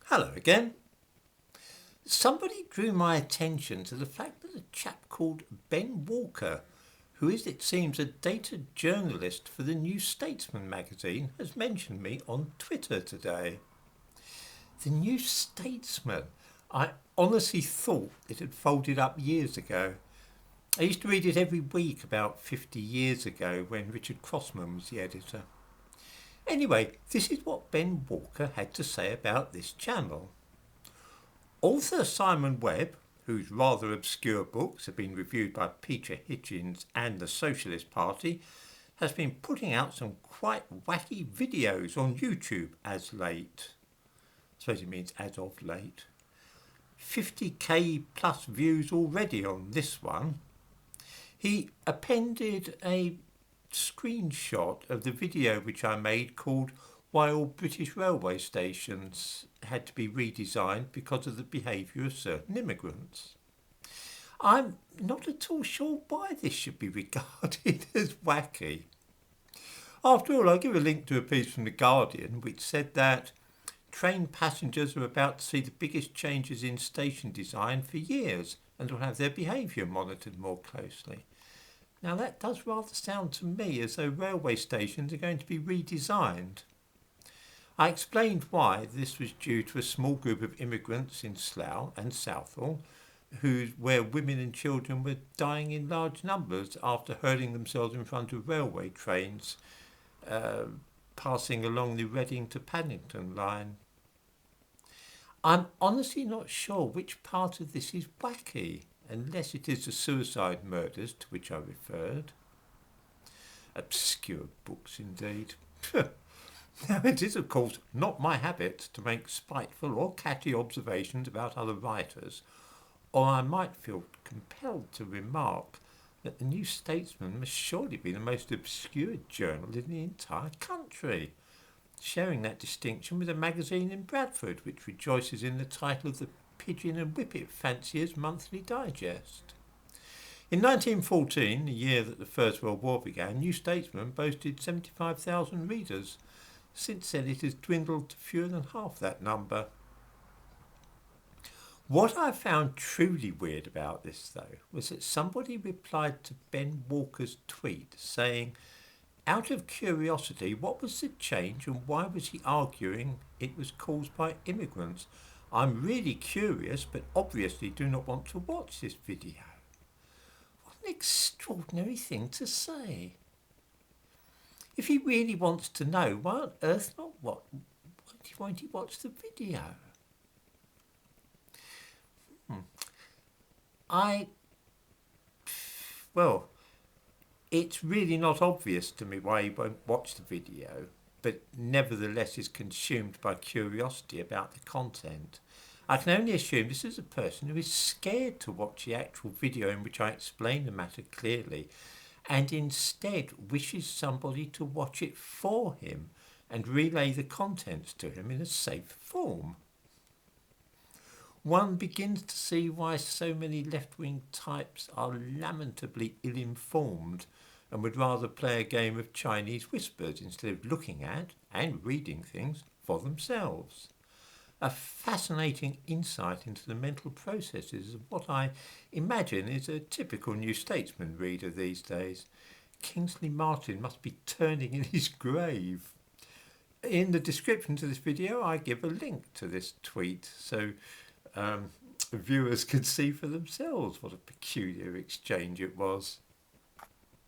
Hello again. Somebody drew my attention to the fact that a chap called Ben Walker, who is, it seems, a data journalist for the New Statesman magazine, has mentioned me on Twitter today. The New Statesman? I honestly thought it had folded up years ago. I used to read it every week about 50 years ago when Richard Crossman was the editor. Anyway, this is what Ben Walker had to say about this channel. Author Simon Webb, whose rather obscure books have been reviewed by Peter Hitchens and the Socialist Party, has been putting out some quite wacky videos on YouTube as late. I suppose it means as of late. 50k plus views already on this one. He appended a screenshot of the video which I made called Why All British Railway Stations Had to Be Redesigned Because of the Behaviour of Certain Immigrants. I'm not at all sure why this should be regarded as wacky. After all, I'll give a link to a piece from The Guardian which said that train passengers are about to see the biggest changes in station design for years and will have their behaviour monitored more closely. Now that does rather sound to me as though railway stations are going to be redesigned. I explained why this was due to a small group of immigrants in Slough and Southall where women and children were dying in large numbers after hurling themselves in front of railway trains passing along the Reading to Paddington line. I'm honestly not sure which part of this is wacky, unless it is the suicide murders to which I referred. Obscure books indeed. Now it is of course not my habit to make spiteful or catchy observations about other writers, or I might feel compelled to remark that the New Statesman must surely be the most obscure journal in the entire country, sharing that distinction with a magazine in Bradford which rejoices in the title of the Pigeon and Whippet Fancier's Monthly Digest. In 1914, the year that the First World War began, New Statesman boasted 75,000 readers. Since then it has dwindled to fewer than half that number. What I found truly weird about this, though, was that somebody replied to Ben Walker's tweet saying, out of curiosity, what was the change and why was he arguing it was caused by immigrants? I'm really curious, but obviously do not want to watch this video. What an extraordinary thing to say. If he really wants to know, why on earth not won't he watch the video? It's really not obvious to me why he won't watch the video, but nevertheless is consumed by curiosity about the content. I can only assume this is a person who is scared to watch the actual video in which I explain the matter clearly, and instead wishes somebody to watch it for him and relay the contents to him in a safe form. One begins to see why so many left-wing types are lamentably ill-informed and would rather play a game of Chinese whispers instead of looking at and reading things for themselves. A fascinating insight into the mental processes of what I imagine is a typical New Statesman reader these days. Kingsley Martin must be turning in his grave. In the description to this video I give a link to this tweet so viewers can see for themselves what a peculiar exchange it was.